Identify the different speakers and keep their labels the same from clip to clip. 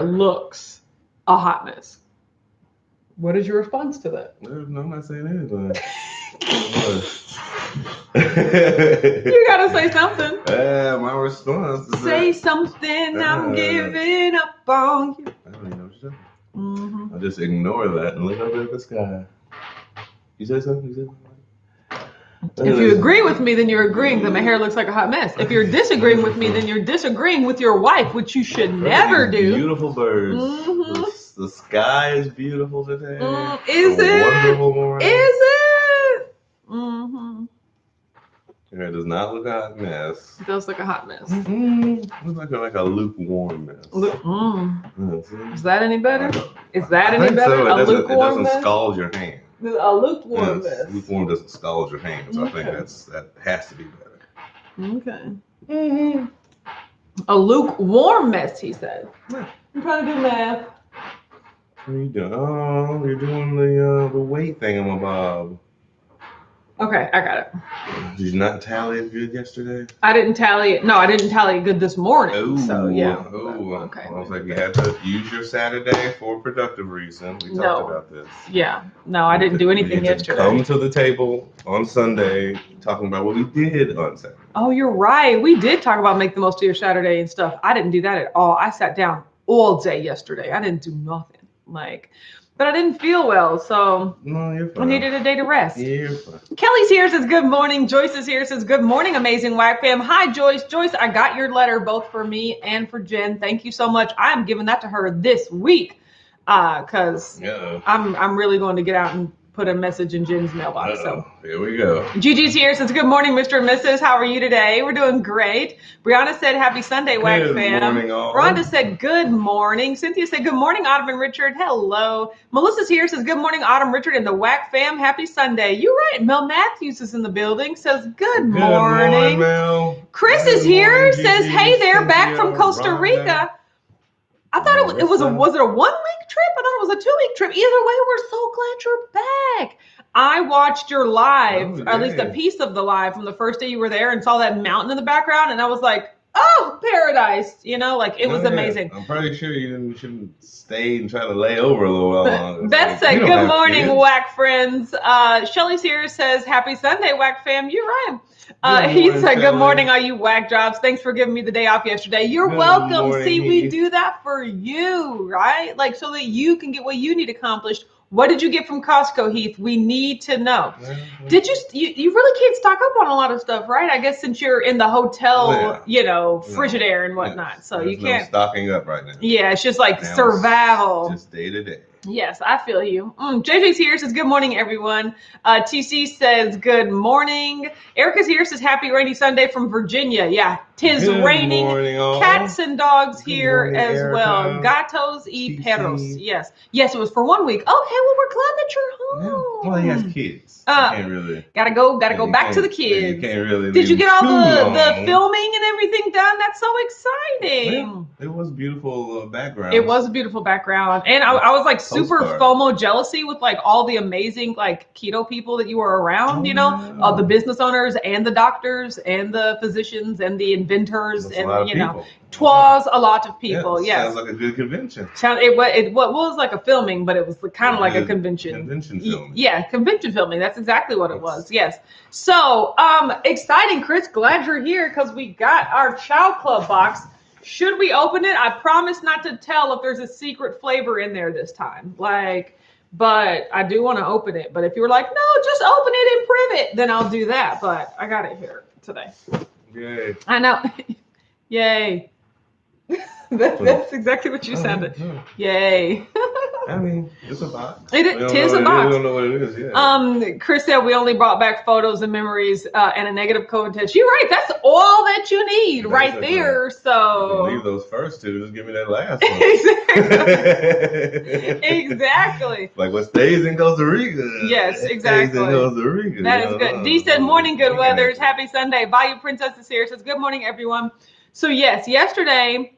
Speaker 1: looks a hot mess. What is your response to that?
Speaker 2: No, I'm not saying anything.
Speaker 1: You gotta say something.
Speaker 2: My response is
Speaker 1: say something. I'm giving up on you.
Speaker 2: I don't even know what you're saying. I'll just ignore that and look up at the sky. You said something?
Speaker 1: If you agree with me, then you're agreeing that my hair looks like a hot mess. If you're disagreeing with me, then you're disagreeing with your wife, which you should never do.
Speaker 2: Beautiful birds. The sky is beautiful today.
Speaker 1: Is it?
Speaker 2: Wonderful morning.
Speaker 1: Is it?
Speaker 2: Your hair does not look a hot mess.
Speaker 1: It does look a hot mess.
Speaker 2: It looks like a lukewarm mess.
Speaker 1: Is that any better? Is that any better?
Speaker 2: So.
Speaker 1: A lukewarm mess?
Speaker 2: It doesn't scald your hands.
Speaker 1: A lukewarm mess.
Speaker 2: Lukewarm doesn't scald your hands. So I think that has to be better.
Speaker 1: Okay. A lukewarm mess, he said. I'm trying to do math.
Speaker 2: What are you doing? Oh, you're doing the weight thingamabob.
Speaker 1: Okay, I got it.
Speaker 2: Did you not tally it good yesterday?
Speaker 1: I didn't tally it. No, I didn't tally it good this morning. So yeah.
Speaker 2: Okay. I was like, you had to use your Saturday for a productive reason. We talked about this.
Speaker 1: Yeah. No, I didn't do anything yesterday.
Speaker 2: Come to the table on Sunday talking about what we did on Saturday.
Speaker 1: Oh, you're right. We did talk about make the most of your Saturday and stuff. I didn't do that at all. I sat down all day yesterday. I didn't do nothing. But I didn't feel well, so I needed a day to rest.
Speaker 2: You're fine.
Speaker 1: Kelly's here, says good morning. Joyce is here, says good morning, amazing WAC fam. Hi, Joyce. Joyce, I got your letter both for me and for Jen. Thank you so much. I'm giving that to her this week because I'm really going to get out and put a message in Jen's mailbox. So
Speaker 2: here we go.
Speaker 1: Gigi's here, says good morning, Mr. and Mrs. How are you today? We're doing great. Brianna said happy Sunday, WAC fam.
Speaker 2: Good morning, all.
Speaker 1: Rhonda said good morning. Cynthia said good morning, Autumn and Richard. Hello. Melissa's here, says good morning, Autumn, Richard, and the WAC fam. Happy Sunday. You're right. Mel Matthews is in the building, says good morning.
Speaker 2: Mel.
Speaker 1: Chris is here, says hey there, back from Costa Rica. I thought it was a 1 week trip? I thought it was a 2-week trip. Either way, we're so glad you're back. I watched your live, or at least a piece of the live from the first day you were there, and saw that mountain in the background, and I was like, oh, paradise. It was amazing.
Speaker 2: I'm pretty sure you shouldn't stay and try to lay over a little while longer.
Speaker 1: Beth said, good morning, WAC friends. Shelly's here, says, happy Sunday, WAC fam. You're right. He said, good morning, all you WAC jobs. Thanks for giving me the day off yesterday. You're welcome. See, we do that for you, right? So that you can get what you need accomplished. What did you get from Costco, Heath? We need to know. Did you really can't stock up on a lot of stuff, right? I guess since you're in the hotel, Frigidaire and whatnot. So you can't.
Speaker 2: No stocking up right now.
Speaker 1: Yeah, it's just survival.
Speaker 2: Just day to day.
Speaker 1: Yes, I feel you. JJ's here, says good morning, everyone. TC says good morning. Erica's here, says happy rainy Sunday from Virginia. Yeah, tis raining.
Speaker 2: Morning,
Speaker 1: cats and dogs here
Speaker 2: morning,
Speaker 1: as
Speaker 2: Erica.
Speaker 1: well. Gatos y perros. Yes, it was for 1 week. Okay, well, we're glad that you're home.
Speaker 2: Well, he has kids. Can't really.
Speaker 1: Gotta go back to the kids.
Speaker 2: You can't really.
Speaker 1: Did you get all the filming and everything done? That's so exciting.
Speaker 2: Yeah, it was beautiful background.
Speaker 1: It was a beautiful background, and I was super FOMO jealousy with all the amazing keto people that you were around. The business owners and the doctors and the physicians and the inventors.
Speaker 2: That's
Speaker 1: and twas a lot of people.
Speaker 2: Yeah, sounds like a good convention.
Speaker 1: It was like a filming, but it was kind of like a convention.
Speaker 2: Convention filming.
Speaker 1: Yeah, convention filming. That's exactly what it was. Yes. So exciting, Chris. Glad you're here because we got our Chow Club box. Should we open it? I promise not to tell if there's a secret flavor in there this time. But I do want to open it. But if you were like, no, just open it in privet, then I'll do that. But I got it here today.
Speaker 2: Yay.
Speaker 1: I know. Yay. That's exactly what you sounded. Yay.
Speaker 2: I mean, it's a box.
Speaker 1: It is a box.
Speaker 2: We don't know what it is yet.
Speaker 1: Chris said we only brought back photos and memories and a negative COVID test. You're right. That's all that you need right there. Right. So
Speaker 2: leave those first two. Just give me that last one.
Speaker 1: Exactly.
Speaker 2: Like what stays in Costa Rica.
Speaker 1: Yes, exactly.
Speaker 2: Stays in Costa Rica.
Speaker 1: That is good. Dee said, morning, good weathers. Happy Sunday. Bayou Princess is here. Says, good morning, everyone. So yes, yesterday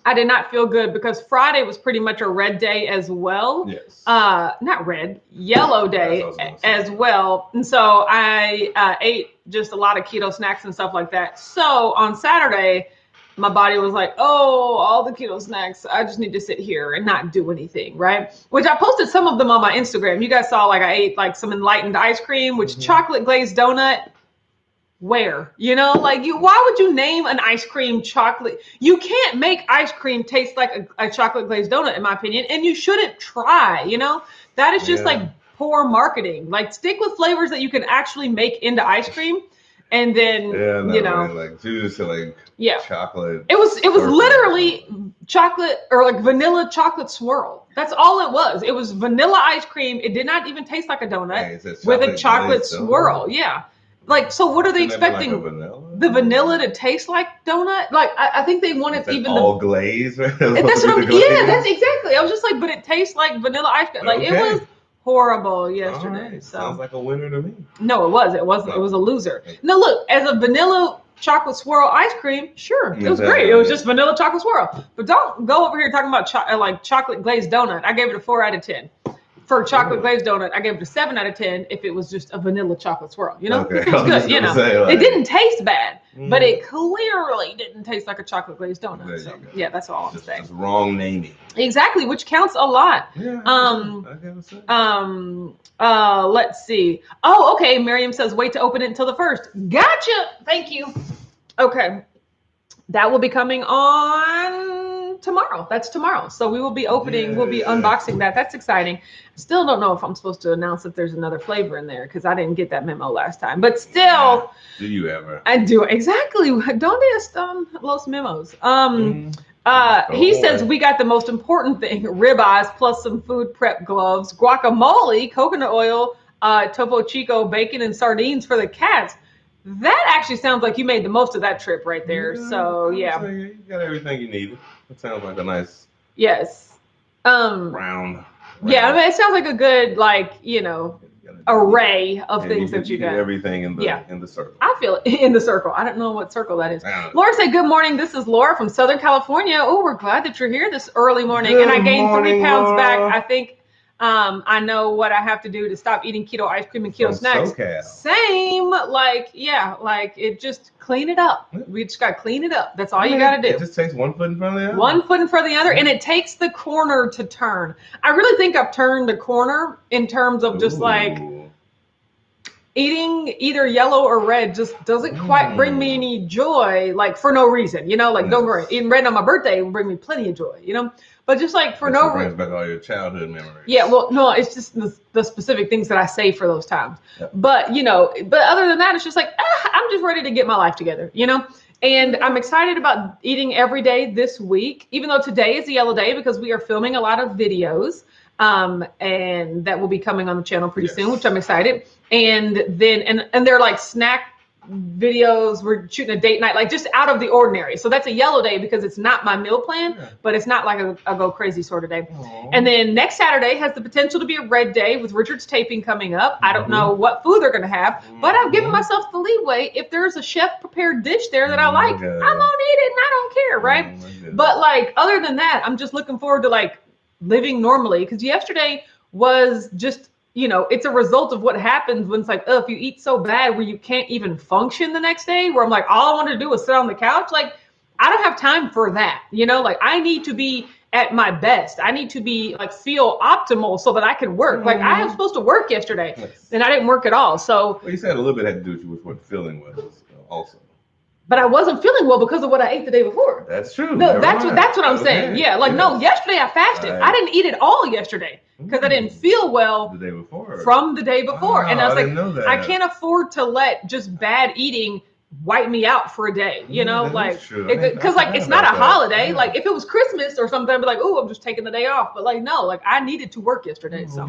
Speaker 1: I did not feel good because Friday was pretty much a red day as well.
Speaker 2: Yes.
Speaker 1: Not red, yellow day as well. And so I ate just a lot of keto snacks and stuff like that. So on Saturday, my body was like, oh, all the keto snacks, I just need to sit here and not do anything, right? Which I posted some of them on my Instagram. You guys saw, like, I ate like some enlightened ice cream, which chocolate glazed donut. Where? You know, like, why would you name an ice cream chocolate? You can't make ice cream taste like a chocolate glazed donut, in my opinion, and you shouldn't try, you know? That is just like poor marketing. Like, stick with flavors that you can actually make into ice cream. And then, you know,
Speaker 2: like you just said, like chocolate.
Speaker 1: It was literally chocolate, or like vanilla chocolate swirl. That's all it was. It was vanilla ice cream. It did not even taste like a donut with a chocolate swirl. Yeah. Like, so what are they expecting?
Speaker 2: Like
Speaker 1: the vanilla to taste like donut? Like, I think they wanted even
Speaker 2: all glazed. Right?
Speaker 1: That's what that's exactly. I was just like, but it tastes like vanilla ice cream. Like, it was horrible yesterday.
Speaker 2: Right.
Speaker 1: So
Speaker 2: sounds like a winner to me.
Speaker 1: No, it wasn't. It was a loser. No, look, as a vanilla chocolate swirl ice cream, sure, it was great. It was just vanilla chocolate swirl. But don't go over here talking about like chocolate glazed donut. I gave it a 4 out of 10. For chocolate glazed donut, I gave it a 7 out of 10 if it was just a vanilla chocolate swirl. You know, it was good. You know, it didn't taste bad, but it clearly didn't taste like a chocolate glazed donut. So yeah, that's all I'm saying.
Speaker 2: It's wrong naming.
Speaker 1: Exactly, which counts a lot.
Speaker 2: Yeah.
Speaker 1: Let's see. Oh, okay. Miriam says wait to open it until the 1st. Gotcha. Thank you. Okay, that will be coming on tomorrow. That's tomorrow. So we will be opening, we'll be unboxing that. That's exciting. Still don't know if I'm supposed to announce that there's another flavor in there because I didn't get that memo last time. But still,
Speaker 2: do you ever?
Speaker 1: I do. Exactly. Donde están los memos? He says we got the most important thing: ribeyes plus some food prep gloves, guacamole, coconut oil, Topo Chico bacon, and sardines for the cats. That actually sounds like you made the most of that trip right there. So yeah,
Speaker 2: you got everything you needed. It sounds like a nice round.
Speaker 1: Yeah, I mean, it sounds like a good, like, you know, array of things that you got.
Speaker 2: Everything in the circle.
Speaker 1: I feel it in the circle. I don't know what circle that is. Laura said, good morning. This is Laura from Southern California. Oh, we're glad that you're here this early morning. And I gained 3 pounds back. I think I know what I have to do to stop eating keto ice cream and keto snacks.
Speaker 2: SoCal.
Speaker 1: Same. Like, like it just clean it up. We just got to clean it up. That's all you got to do.
Speaker 2: It just takes one foot in front of the other.
Speaker 1: One foot in front of the other. And it takes the corner to turn. I really think I've turned the corner in terms of just like eating either yellow or red just doesn't quite bring me any joy, like for no reason, you know, like don't worry, eating red on my birthday will bring me plenty of joy, you know, but just like for no reason.
Speaker 2: Brings back all your childhood memories.
Speaker 1: Yeah, well, no, it's just the specific things that I say for those times. But, you know, but other than that, it's just like, I'm just ready to get my life together, you know, and I'm excited about eating every day this week, even though today is a yellow day because we are filming a lot of videos. And that will be coming on the channel pretty soon, which I'm excited. And then, and they're like snack videos. We're shooting a date night, like just out of the ordinary. So that's a yellow day because it's not my meal plan, but it's not like a go crazy sort of day. Aww. And then next Saturday has the potential to be a red day with Richard's taping coming up. I don't know what food they're going to have, but I've given myself the leeway. If there's a chef prepared dish there that I like, I'm going to eat it and I don't care. Right. But like, other than that, I'm just looking forward to like living normally, because yesterday was just, you know, it's a result of what happens when it's like, oh, if you eat so bad where you can't even function the next day, where I'm like, all I wanted to do was sit on the couch. Like, I don't have time for that. You know, like I need to be at my best. I need to be like feel optimal so that I can work. Like I was supposed to work yesterday and I didn't work at all. So
Speaker 2: well, you said a little bit had to do with what feeling was also.
Speaker 1: But I wasn't feeling well because of what I ate the day before.
Speaker 2: That's true.
Speaker 1: No, that's what I'm saying. Yeah, like no, yesterday I fasted. I didn't eat it all yesterday because I didn't feel well
Speaker 2: the day before.
Speaker 1: From the day before. And I was
Speaker 2: didn't know that.
Speaker 1: I can't afford to let just bad eating wipe me out for a day, you know, like because like it's not a holiday. Yeah. Like if it was Christmas or something, I'd be like, oh, I'm just taking the day off. But like no, like I needed to work yesterday, so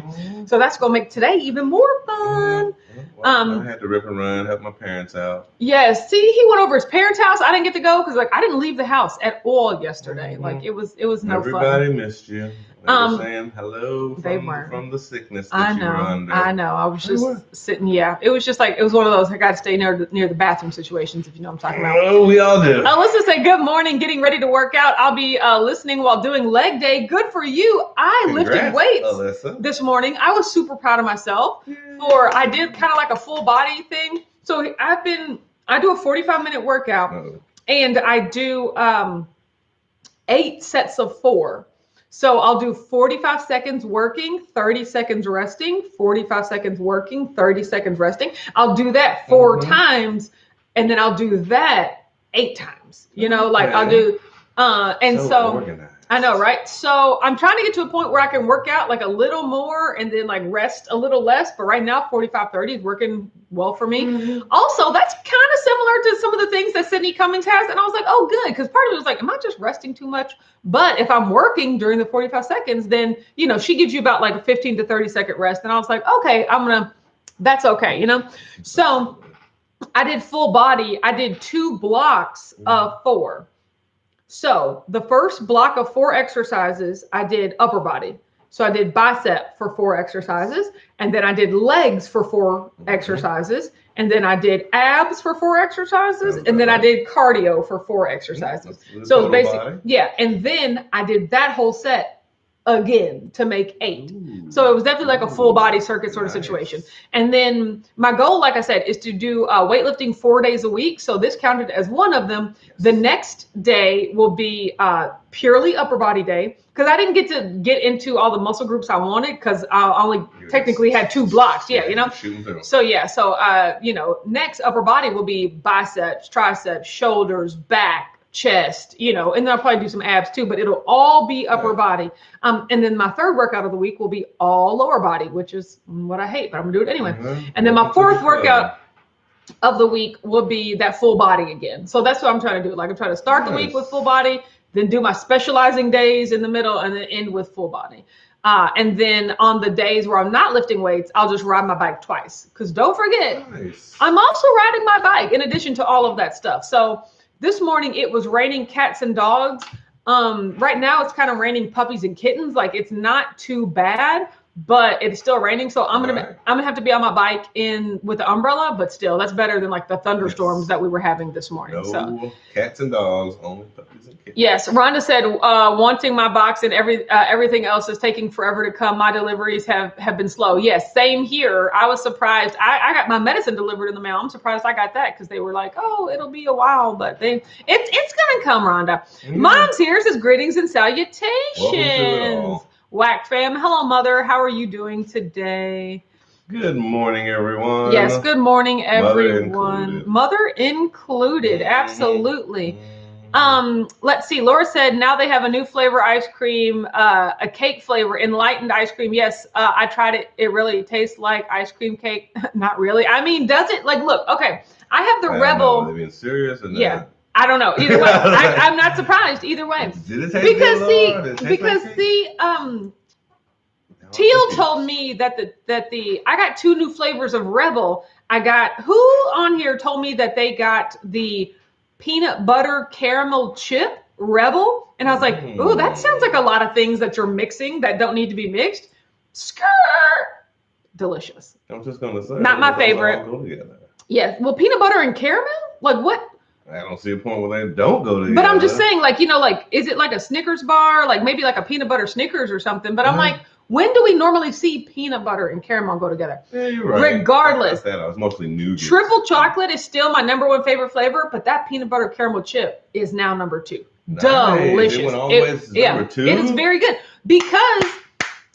Speaker 1: that's gonna make today even more fun.
Speaker 2: Well, I had to rip and run, help my parents out.
Speaker 1: Yes, see, he went over his parents' house. I didn't get to go because like I didn't leave the house at all yesterday. Like it was no fun.
Speaker 2: Everybody missed you. They were saying hello from the sickness that you were under.
Speaker 1: I know. I was just sitting. Yeah, it was just like it was one of those. I got to stay near the bathroom situations, if you know what I'm talking about.
Speaker 2: Oh, we all do.
Speaker 1: Alyssa said, "Good morning. Getting ready to work out. I'll be listening while doing leg day. Good for you. I lifted weights
Speaker 2: Alyssa.
Speaker 1: This morning. I was super proud of myself for I did kind of like a full body thing. So I do a 45-minute workout." And I do 8 sets of 4. So I'll do 45 seconds working, 30 seconds resting, 45 seconds working, 30 seconds resting. I'll do that 4 times, and then I'll do that 8 times. You know, like I'll do, and so
Speaker 2: organized.
Speaker 1: I know, right? So I'm trying to get to a point where I can work out like a little more and then like rest a little less. But right now, 45, 30 is working well for me. Also, that's kind of similar to some of the things that Sydney Cummings has. And I was like, oh, good. Because part of it was like, am I just resting too much? But if I'm working during the 45 seconds, then, you know, she gives you about like a 15 to 30 second rest. And I was like, okay, that's okay, you know? So I did full body. I did 2 blocks of 4. So the first block of 4 exercises, I did upper body. So I did bicep for 4 exercises, and then I did legs for 4 exercises, and then I did abs for 4 exercises, and then I did cardio for 4 exercises. So it's basically, and then I did that whole set again to make 8. So it was definitely like a full body circuit sort of situation. And then my goal, like I said, is to do weightlifting 4 days a week. So this counted as one of them. The next day will be purely upper body day, because I didn't get into all the muscle groups I wanted, because I only technically had 2 blocks. Yeah, you know. So you know, next upper body will be biceps, triceps, shoulders, back, chest, you know, and then I'll probably do some abs too, but it'll all be upper body. And then my third workout of the week will be all lower body, which is what I hate, but I'm gonna do it anyway. And then my fourth workout of the week will be that full body again. So that's what I'm trying to do. Like I'm trying to start the week with full body, then do my specializing days in the middle, and then end with full body. And then on the days where I'm not lifting weights, I'll just ride my bike twice. Because don't forget, I'm also riding my bike in addition to all of that stuff. So this morning it was raining cats and dogs. Right now it's kind of raining puppies and kittens. Like it's not too bad, but it's still raining. So I'm gonna have to be on my bike with the umbrella, but still that's better than like the thunderstorms that we were having this morning.
Speaker 2: No cats and dogs, only puppies and kittens.
Speaker 1: Yes, Rhonda said wanting my box and everything else is taking forever to come. My deliveries have been slow. Yes, same here. I was surprised. I got my medicine delivered in the mail. I'm surprised I got that, because they were like, oh, it'll be a while, but it's gonna come, Rhonda. Mom's here, says greetings and salutations. Whack fam. Hello, Mother. How are you doing today?
Speaker 2: Good morning, everyone.
Speaker 1: Yes, good morning, everyone. Mother included. Absolutely. Let's see. Laura said now they have a new flavor ice cream, a cake flavor, enlightened ice cream. Yes, I tried it. It really tastes like ice cream cake. Not really. I mean, does it? Like, look, okay. I have the Rebel.
Speaker 2: Are they being serious or not?
Speaker 1: Yeah. I don't know. Either way, I'm not surprised. Either way,
Speaker 2: Did it taste good,
Speaker 1: Teal told me that I got 2 new flavors of Rebel. I got, who on here told me that they got the peanut butter caramel chip Rebel, and I was like, ooh, that sounds like a lot of things that you're mixing that don't need to be mixed. Skirt, delicious.
Speaker 2: I'm just gonna say,
Speaker 1: not my favorite. Yeah, well, peanut butter and caramel, like what?
Speaker 2: I don't see a point where they don't go together.
Speaker 1: But I'm just saying, like, you know, like, is it like a Snickers bar? Like maybe like a peanut butter Snickers or something. But I'm like, when do we normally see peanut butter and caramel go together?
Speaker 2: Yeah, you're right.
Speaker 1: Regardless.
Speaker 2: I was mostly nougat.
Speaker 1: Triple chocolate is still my #1 favorite flavor, but that peanut butter caramel chip is now #2.
Speaker 2: Nice.
Speaker 1: Delicious.
Speaker 2: It went always #2?
Speaker 1: It is very good because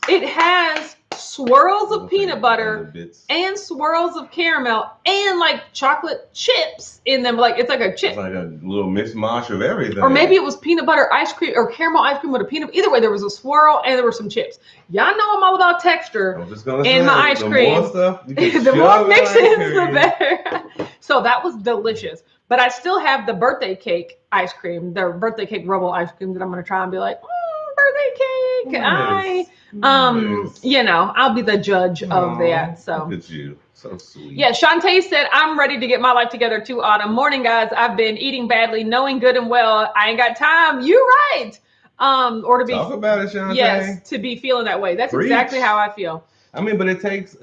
Speaker 1: it has swirls of peanut butter and swirls of caramel and like chocolate chips in them. Like it's like a chip.
Speaker 2: It's like a little mishmash of everything.
Speaker 1: Or maybe it was peanut butter ice cream or caramel ice cream with a peanut. Either way, there was a swirl and there were some chips. Y'all know I'm all about texture in my ice cream.
Speaker 2: More stuff,
Speaker 1: the more mix-ins, the better. So that was delicious. But I still have the birthday cake ice cream, the birthday cake Rebel ice cream that I'm going to try and be like, birthday cake.
Speaker 2: Nice.
Speaker 1: You know, I'll be the judge of that. So
Speaker 2: look at you. So sweet.
Speaker 1: Yeah, Shantae said, I'm ready to get my life together too, Autumn. Morning, guys. I've been eating badly, knowing good and well. I ain't got time. You're right. Or to be
Speaker 2: talk about it, Shantae.
Speaker 1: Yes, to be feeling that way. That's exactly how I feel.
Speaker 2: I mean, but it takes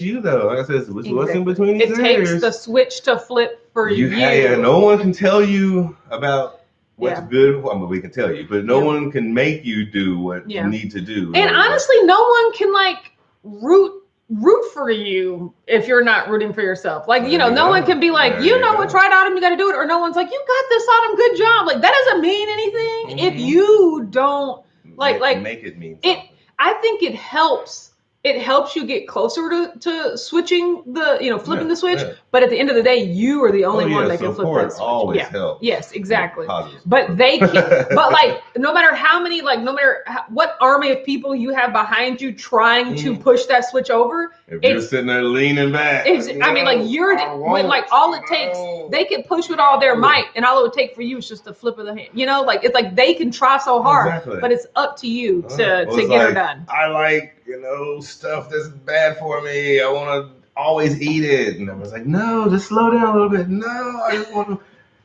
Speaker 2: you though. Like I said, what's in between these
Speaker 1: ears? It takes the switch to flip for you.
Speaker 2: Yeah, no one can tell you about what's good. Well, I mean, we can tell you, but no one can make you do what you need to do.
Speaker 1: And honestly, no one can like root root for you if you're not rooting for yourself. Like, you know, no one can be like, what, try it Autumn, you got to do it. Or no one's like, you got this Autumn, good job. Like, that doesn't mean anything if you don't like
Speaker 2: make it mean something.
Speaker 1: I think it helps. It helps you get closer to switching flipping the switch. Yeah. But at the end of the day, you are the only one that can flip that switch.
Speaker 2: Always helps.
Speaker 1: Yes, exactly. But they can, but like, no matter how many, like, no matter what army of people you have behind you trying to push that switch over.
Speaker 2: If you're sitting there leaning back.
Speaker 1: I mean, like, when like all it takes, they can push with all their might, and all it would take for you is just a flip of the hand. You know, like, it's like they can try so hard, but it's up to you to get her done.
Speaker 2: I like, stuff that's bad for me. I want to always eat it. And I was like, no, just slow down a little bit. No, I just want to.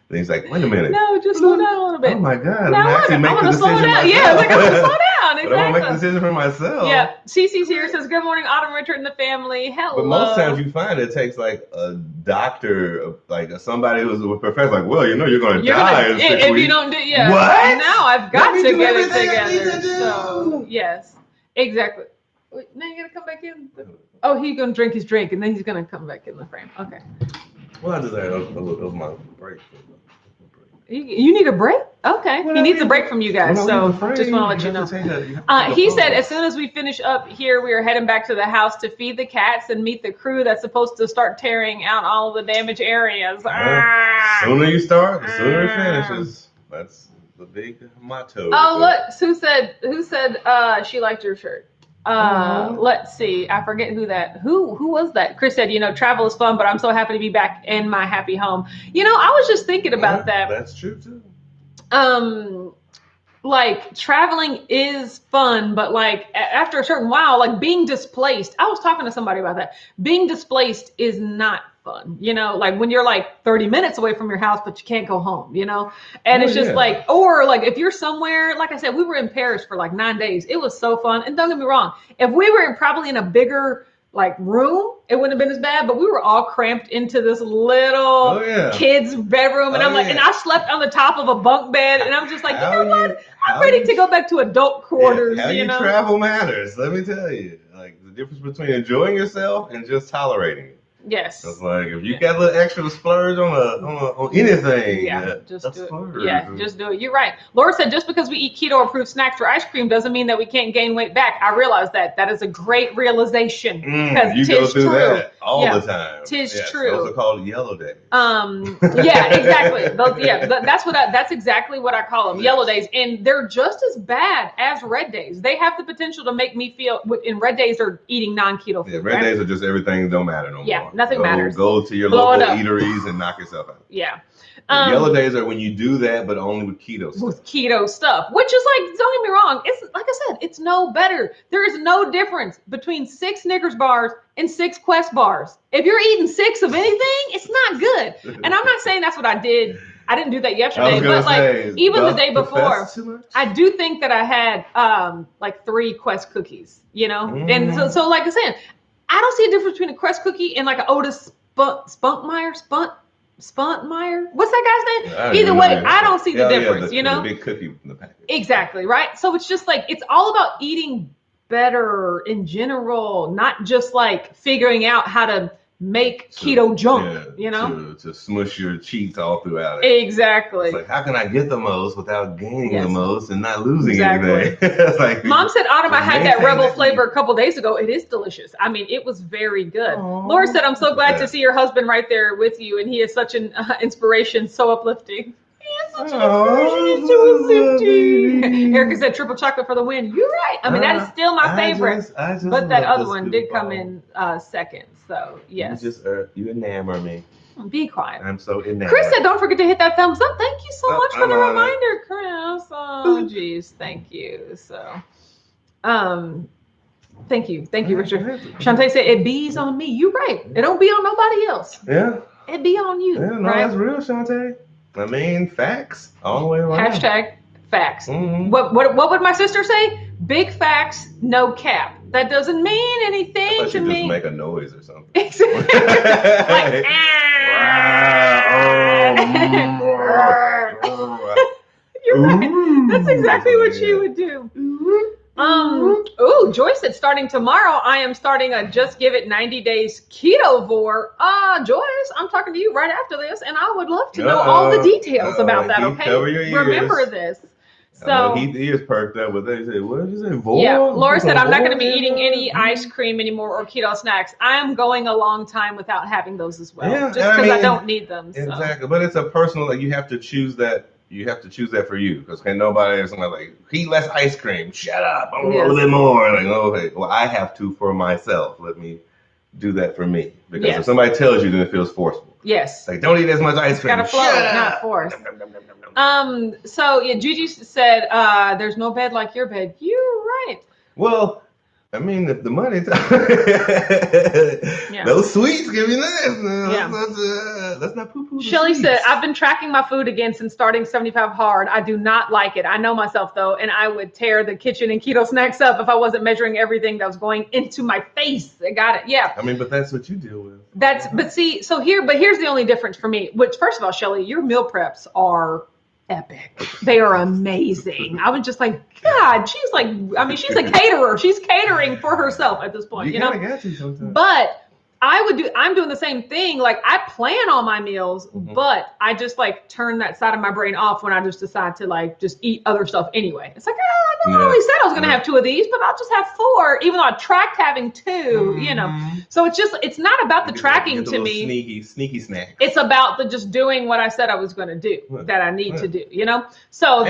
Speaker 2: And he's like, wait a minute.
Speaker 1: No, just slow down a little bit.
Speaker 2: Oh my God.
Speaker 1: I want to slow down.
Speaker 2: Myself.
Speaker 1: Yeah, like, I want to slow down. Exactly.
Speaker 2: But I want to make a decision for myself.
Speaker 1: Yeah. Cece's here, says, good morning, Autumn, Richard, and the family. Hello.
Speaker 2: But most times you find it takes like a doctor, like somebody who's a professor, like, well, you're going to die in 6 weeks.
Speaker 1: If you don't do,
Speaker 2: What?
Speaker 1: Now I've got to get it together. So, yes, exactly. Wait, now you gotta come back in. Oh, he's gonna drink his drink and then he's gonna come back in the frame. Okay.
Speaker 2: Well, I just had a my break.
Speaker 1: You need a break? Okay. He needs a break from you guys. So just want to let you know. He said as soon as we finish up here, we are heading back to the house to feed the cats and meet the crew that's supposed to start tearing out all of the damaged areas.
Speaker 2: The sooner you start, the sooner it finishes. That's the big motto.
Speaker 1: Oh, look, who said she liked your shirt? Let's see. I forget who was that? Chris said, travel is fun, but I'm so happy to be back in my happy home. I was just thinking about that.
Speaker 2: That's true too.
Speaker 1: Like, traveling is fun, but like after a certain while, like being displaced, I was talking to somebody about that. Being displaced is not fun, like when you're like 30 minutes away from your house, but you can't go home, and it's just like, or like if you're somewhere, like I said, we were in Paris for like 9 days. It was so fun. And don't get me wrong, if we were probably in a bigger like room, it wouldn't have been as bad, but we were all cramped into this little kid's bedroom. And and I slept on the top of a bunk bed, and I'm just like, what? I'm ready to go back to adult quarters.
Speaker 2: How you travel matters. Let me tell you, like the difference between enjoying yourself and just tolerating it.
Speaker 1: Yes.
Speaker 2: It's like if you got a little extra to splurge on anything,
Speaker 1: just do it. Yeah, just do it. You're right. Laura said just because we eat keto-approved snacks for ice cream doesn't mean that we can't gain weight back. I realize that. That is a great realization.
Speaker 2: You go through that all the time.
Speaker 1: Tis true.
Speaker 2: Those are called yellow days.
Speaker 1: Yeah, exactly. That's exactly what I call them, yellow days, and they're just as bad as red days. They have the potential to make me feel. In red days, are eating non-keto food.
Speaker 2: Yeah, red days are just everything don't matter no more.
Speaker 1: Yeah. Nothing matters.
Speaker 2: Go to your local eateries and knock yourself out.
Speaker 1: Yeah.
Speaker 2: Yellow days are when you do that, but only with keto stuff.
Speaker 1: With keto stuff, which is like, don't get me wrong. It's like I said, it's no better. There is no difference between 6 Snickers bars and 6 Quest bars. If you're eating 6 of anything, it's not good. And I'm not saying that's what I did. I didn't do that yesterday, but like even the day before, I do think that I had like 3 Quest cookies, And so like I said, I don't see a difference between a Quest cookie and like an Otis Spunkmeyer. What's that guy's name? Either way, I don't see the difference,
Speaker 2: the big cookie in the package.
Speaker 1: Exactly, right? So it's just like, it's all about eating better in general, not just like figuring out how to make keto junk,
Speaker 2: to smush your cheeks all throughout it.
Speaker 1: Exactly.
Speaker 2: It's like, how can I get the most without gaining the most and not losing anything? Like,
Speaker 1: Mom said, Autumn, I had that Rebel flavor a couple days ago. It is delicious. I mean, it was very good. Laura said, I'm so glad to see your husband right there with you, and he is such an inspiration, so uplifting. He is such an inspiration, so uplifting. Erica said, triple chocolate for the win. You're right. I mean, that is still my favorite. But that other one did come in second. So, yes.
Speaker 2: You enamor me.
Speaker 1: Be quiet.
Speaker 2: I'm so enamored.
Speaker 1: Chris said, don't forget to hit that thumbs up. Thank you so much for the reminder, Chris. Oh, geez. Thank you. So, thank you. Thank you, Richard. Shantae said, it bees on me. You're right. It don't be on nobody else.
Speaker 2: Yeah.
Speaker 1: It be on you.
Speaker 2: Yeah, no, that's real, Shantae. I mean, facts all the way around.
Speaker 1: Hashtag facts.
Speaker 2: Mm-hmm.
Speaker 1: What would my sister say? Big facts, no cap. That doesn't mean anything to me.
Speaker 2: Just make a noise or something.
Speaker 1: Exactly. Like, You're right. That's exactly what she would do. Joyce said starting tomorrow, I am starting a Just Give It 90 Days Ketovore. Joyce, I'm talking to you right after this, and I would love to know all the details about that, okay? Remember this. So
Speaker 2: he is perked up, but they say, what did you say? Vor?
Speaker 1: Yeah, Laura said, I'm not going to be eating any ice cream anymore or keto snacks. I am going a long time without having those as well, just because I don't need them. So.
Speaker 2: Exactly, but it's a personal, like, you have to choose that. You have to choose that for you, because nobody is like, eat less ice cream. Shut up, I want a little bit more. Like, okay, well, I have to for myself. Let me do that for me, because if somebody tells you, then it feels forceful.
Speaker 1: Yes.
Speaker 2: Like, don't eat as much ice cream.
Speaker 1: Gotta flow, not force. So Gigi said, there's no bed like your bed. You're right.
Speaker 2: Well, I mean, if the money, those sweets give you that. That's not poo-poo.
Speaker 1: Shelly said, I've been tracking my food again since starting 75 hard. I do not like it. I know myself though, and I would tear the kitchen and keto snacks up if I wasn't measuring everything that was going into my face. I got it. Yeah.
Speaker 2: I mean, but that's what you deal with.
Speaker 1: But here's the only difference for me, which first of all, Shelly, your meal preps are epic. They are amazing. I was just like, God, she's like, I mean, she's a caterer. She's catering for herself at this point, you know?
Speaker 2: Got you sometimes.
Speaker 1: But I'm doing the same thing. Like, I plan all my meals, but I just like turn that side of my brain off when I just decide to like just eat other stuff anyway. It's like, I never really said I was going to have 2 of these, but I'll just have 4, even though I tracked having 2, you know? So it's not about the tracking to me.
Speaker 2: Sneaky snack.
Speaker 1: It's about the just doing what I said I was going to do, that I need to do, you know? So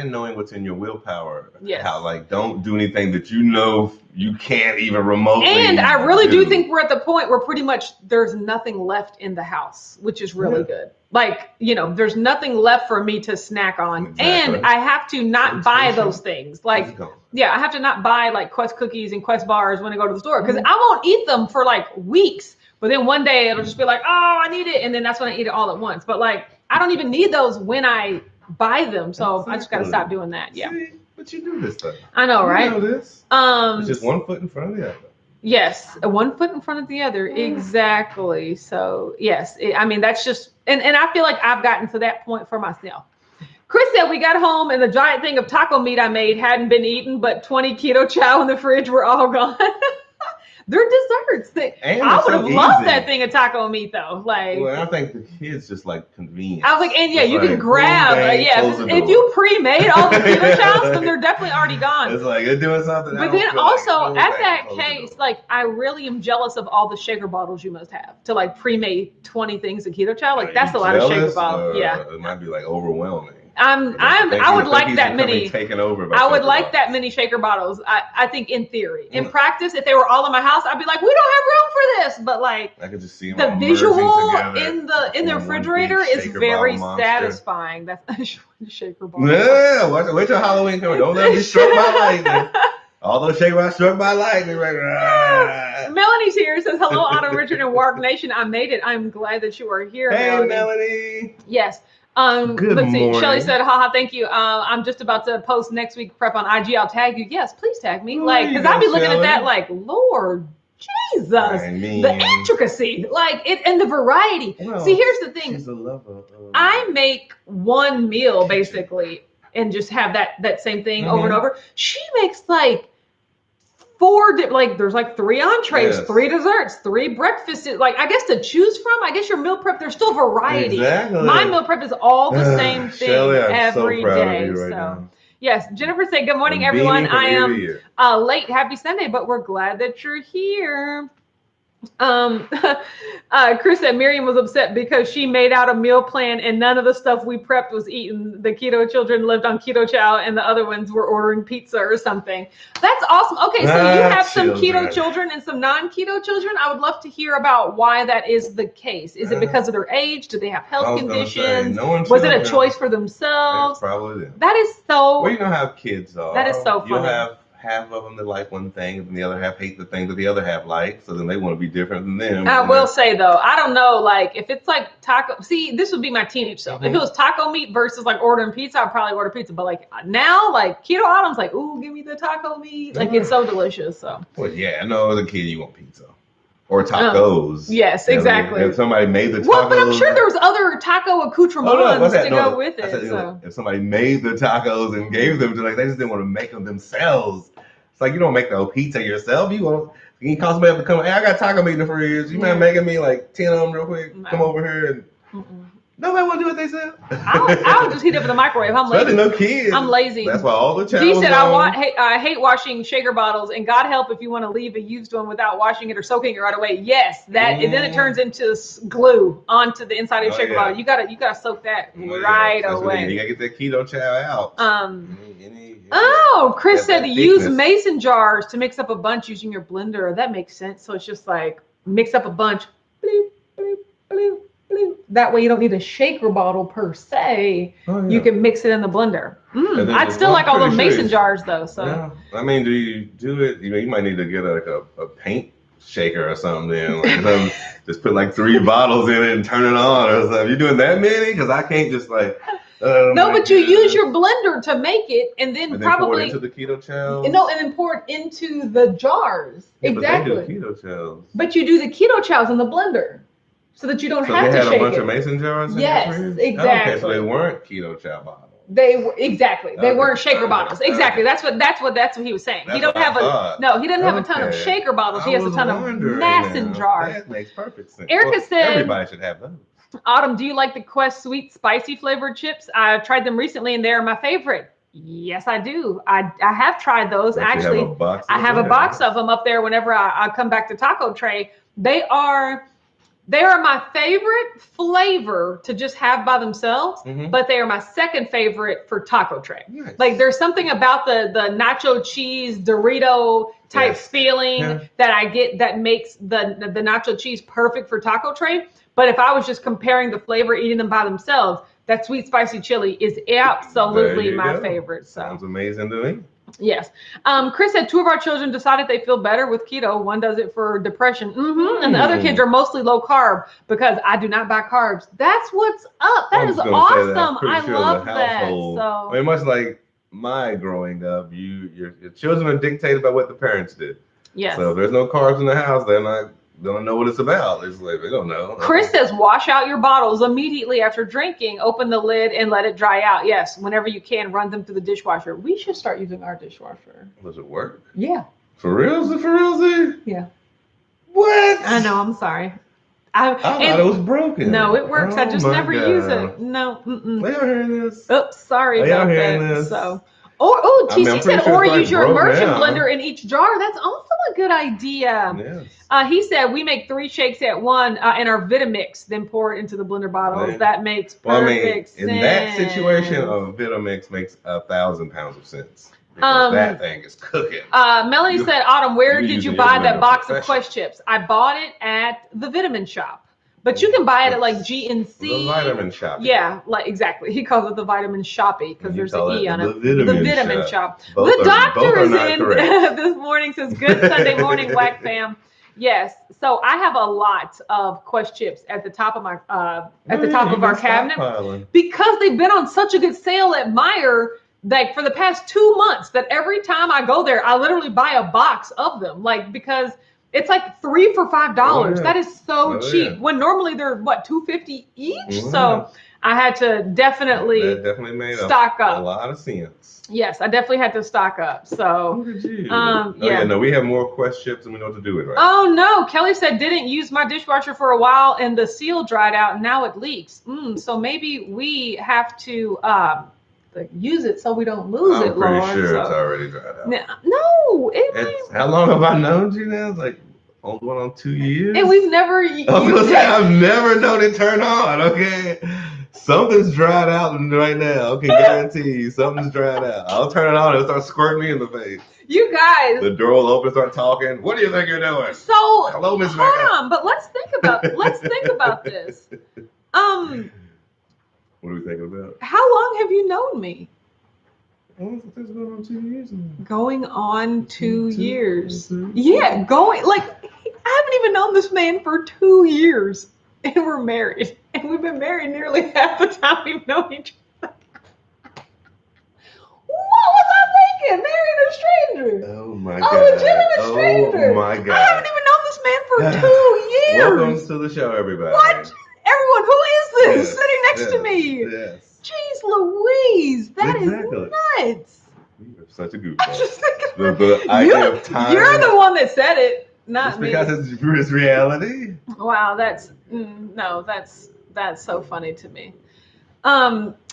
Speaker 2: knowing what's in your willpower.
Speaker 1: Yes.
Speaker 2: How, like, don't do anything that you know you can't even remotely.
Speaker 1: And I really do think we're at the point where pretty much there's nothing left in the house, which is really good. Like, you know, there's nothing left for me to snack on. Exactly. And I have to not buy those things. Like, I have to not buy like Quest cookies and Quest bars when I go to the store, because I won't eat them for like weeks. But then one day it'll just be like, oh, I need it. And then that's when I eat it all at once. But like, I don't even need those when I buy them. So I just got to stop doing that. Yeah.
Speaker 2: See, but you do this stuff.
Speaker 1: I know, right?
Speaker 2: You know this. It's just one foot in front of the other.
Speaker 1: Yes, 1 foot in front of the other. Exactly. So yes, I mean, that's just, and I feel like I've gotten to that point for myself. Chris said we got home and the giant thing of taco meat I made hadn't been eaten, but 20 keto chow in the fridge were all gone. They're desserts. I would have loved that thing of taco meat though. Like,
Speaker 2: well, I think the kids just like convenience.
Speaker 1: I was like, and you can grab. If you pre-made all the keto chows, then they're definitely already gone.
Speaker 2: It's like they're doing something.
Speaker 1: But then also at that case, like, I really am jealous of all the shaker bottles you must have to like pre-made 20 things of keto chow. Like, that's a lot of shaker bottles. Yeah,
Speaker 2: it might be like overwhelming.
Speaker 1: I would like that many.
Speaker 2: I
Speaker 1: would like that many shaker bottles. I think in theory, in practice, if they were all in my house, I'd be like, we don't have room for this. But like,
Speaker 2: I could just see
Speaker 1: the visual in the refrigerator is very satisfying. That's a shaker bottle.
Speaker 2: Yeah, wait till Halloween comes. Don't let me struck by lightning. All those shaker bottles struck by lightning. Right?
Speaker 1: Melody's here. Says hello, Anna, Richard, and Warp Nation. I made it. I'm glad that you are here.
Speaker 2: Hey, Melody.
Speaker 1: Yes. Let's see. Shelly said, haha, thank you. I'm just about to post next week prep on IG. I'll tag you. Yes, please tag me. Like, because I'll be looking at that like, Lord Jesus, the intricacy, like it, and the variety. Well, see, here's the thing.
Speaker 2: She's a lover.
Speaker 1: I make one meal basically and just have that same thing over and over. She makes like 4, like there's like 3 entrees, 3 desserts, 3 breakfasts. Like, I guess to choose from. I guess your meal prep, there's still variety.
Speaker 2: Exactly.
Speaker 1: My meal prep is all the same thing
Speaker 2: Shelly,
Speaker 1: every day.
Speaker 2: Now.
Speaker 1: Yes, Jennifer said, good morning, everyone. I am late. Happy Sunday, but we're glad that you're here. Chris said Miriam was upset because she made out a meal plan and none of the stuff we prepped was eaten. The keto children lived on keto chow and the other ones were ordering pizza or something. That's awesome. Okay, so you have some keto children and some non-keto children. I would love to hear about why that is the case. Is it because of their age? Do they have health conditions? Was it a choice for themselves?
Speaker 2: Probably.
Speaker 1: That is so.
Speaker 2: Well, you know how kids are.
Speaker 1: That is so funny.
Speaker 2: You'll have half of them that like one thing, and the other half hate the thing that the other half likes. So then they want to be different than them.
Speaker 1: I will say though, I don't know, like if it's like taco. See, this would be my teenage self. If it was taco meat versus like ordering pizza, I'd probably order pizza. But like now, like keto autumn's like, ooh, give me the taco meat. Like it's so delicious. So.
Speaker 2: Well, yeah, I know as a kid you want pizza. Or tacos.
Speaker 1: Yes, exactly.
Speaker 2: If somebody made the tacos.
Speaker 1: Well, but I'm sure there was other taco accoutrements to go with it. So.
Speaker 2: If somebody made the tacos and gave them to, like, they just didn't want to make them themselves. It's like, you don't make the pizza yourself. You can call somebody up to come. Hey, I got taco meat in the fridge. You mind making me like 10 of them real quick? No. Come over here and. Nobody want to do what they said.
Speaker 1: I'll just heat it up in the microwave. I'm lazy.
Speaker 2: No kids.
Speaker 1: I'm lazy.
Speaker 2: That's why all the
Speaker 1: He said, I hate washing shaker bottles, and God help if you want to leave a used one without washing it or soaking it right away. Yes, and then it turns into glue onto the inside of your shaker bottle. You gotta soak that right away.
Speaker 2: You gotta get that keto chow
Speaker 1: out. Chris said to use mason jars to mix up a bunch using your blender. That makes sense. So it's just like mix up a bunch. Bloop, bloop, bloop. That way you don't need a shaker bottle per se. You can mix it in the blender. I'd still like all the mason jars though. So
Speaker 2: I mean, do you do it? You might need to get a paint shaker or something. Then just put like 3 bottles in it and turn it on or something. You doing that many? Because I can't just like.
Speaker 1: No, but you use your blender to make it, and then probably
Speaker 2: pour it into the keto chows.
Speaker 1: No, and then pour it into the jars. Exactly.
Speaker 2: But they do keto chows.
Speaker 1: But you do the keto chows in the blender. So that you don't have to shake it.
Speaker 2: So they had a bunch of mason jars in
Speaker 1: Yes, exactly.
Speaker 2: Okay, so they weren't keto chow bottles.
Speaker 1: They were They weren't shaker bottles. Exactly. That's what he was saying. He doesn't have a ton of shaker bottles. He has a ton of mason jars.
Speaker 2: That makes perfect sense.
Speaker 1: Erica said
Speaker 2: everybody should have those.
Speaker 1: Autumn, do you like the Quest sweet spicy flavored chips? I've tried them recently and they're my favorite. Yes, I do. I have tried those. Actually, I have a box of them up there whenever I come back to Taco Tray. They are my favorite flavor to just have by themselves, but they are my second favorite for Taco Tray. Nice. Like there's something about the nacho cheese Dorito type feeling that I get that makes the nacho cheese perfect for Taco Tray. But if I was just comparing the flavor, eating them by themselves, that sweet spicy chili is absolutely my favorite. So.
Speaker 2: Sounds amazing to me.
Speaker 1: Yes. Chris said 2 of our children decided they feel better with keto. One does it for depression. And the other kids are mostly low carb because I do not buy carbs. That's what's up. That is awesome. I love that. So
Speaker 2: I mean, much like my growing up, your children are dictated by what the parents did.
Speaker 1: Yes.
Speaker 2: So if there's no carbs in the house, they don't know what it's about. It's like they don't know.
Speaker 1: Chris says wash out your bottles immediately after drinking. Open the lid and let it dry out. Yes, whenever you can, run them through the dishwasher. We should start using our dishwasher.
Speaker 2: Does it work?
Speaker 1: Yeah.
Speaker 2: For real? Is it for real?
Speaker 1: Yeah.
Speaker 2: What?
Speaker 1: I know. I'm sorry. I
Speaker 2: thought it was broken.
Speaker 1: No, it works. I just never use it. No.
Speaker 2: Are y'all hearing this?
Speaker 1: Oops, sorry about that.
Speaker 2: This?
Speaker 1: So. TC said, or use your immersion blender in each jar. That's also a good idea. Yes. He said, we make 3 shakes at one in our Vitamix, then pour it into the blender bottles. That makes perfect sense.
Speaker 2: In that situation, a Vitamix makes 1,000 pounds of sense. Because that thing is cooking.
Speaker 1: Melanie said, Autumn, where did you buy that box of Quest chips? I bought it at the Vitamin Shop. But you can buy it at like GNC.
Speaker 2: The Vitamin Shop.
Speaker 1: Yeah, like exactly. He calls it the Vitamin Shoppy because there's an E on it.
Speaker 2: The Vitamin Shop.
Speaker 1: The doctor is in this morning, says good Sunday morning, Whack fam. Yes. So I have a lot of Quest chips at the top of my of our cabinet because they've been on such a good sale at Meijer. Like for the past 2 months, that every time I go there, I literally buy a box of them. Like because it's like 3 for $5. Oh, yeah. That is so cheap. When normally they're $2.50 each. So I had to definitely
Speaker 2: made
Speaker 1: stock up.
Speaker 2: A lot of sense.
Speaker 1: Yes, I definitely had to stock up. So
Speaker 2: look at you. We have more Quest chips and we know what to do with it, right?
Speaker 1: Oh no, Kelly said didn't use my dishwasher for a while and the seal dried out and now it leaks. So maybe we have to use it so we don't lose it, Lauren.
Speaker 2: I'm pretty sure it's already dried out.
Speaker 1: No,
Speaker 2: how long have I known you now? It's like going on 2 years.
Speaker 1: And we've never used it.
Speaker 2: I've never known it turn on. Okay, something's dried out right now. Okay, guarantee you something's dried out. I'll turn it on. It'll start squirting me in the face.
Speaker 1: You guys.
Speaker 2: The door will open, start talking. What do you think you're doing?
Speaker 1: So
Speaker 2: hello, Miss
Speaker 1: Hold on, but let's think about this.
Speaker 2: What are we thinking about?
Speaker 1: How long have you known me?
Speaker 2: It's going on 2 years now.
Speaker 1: Going on 2 years. Yeah, I haven't even known this man for 2 years. And we're married. And we've been married nearly half the time we've known each other. What was I thinking? Marrying a stranger.
Speaker 2: Oh my God.
Speaker 1: A legitimate stranger.
Speaker 2: Oh my God.
Speaker 1: I haven't even known this man for 2 years.
Speaker 2: Welcome to the show, everybody.
Speaker 1: What? Everyone, who is this
Speaker 2: Yes,
Speaker 1: sitting next to me?
Speaker 2: Yes.
Speaker 1: Jeez Louise, that is nuts.
Speaker 2: You're such a
Speaker 1: I'm
Speaker 2: goofball.
Speaker 1: just thinking
Speaker 2: The idea of time.
Speaker 1: You're the one that said it, not me.
Speaker 2: Because it's reality.
Speaker 1: Wow, that's so funny to me.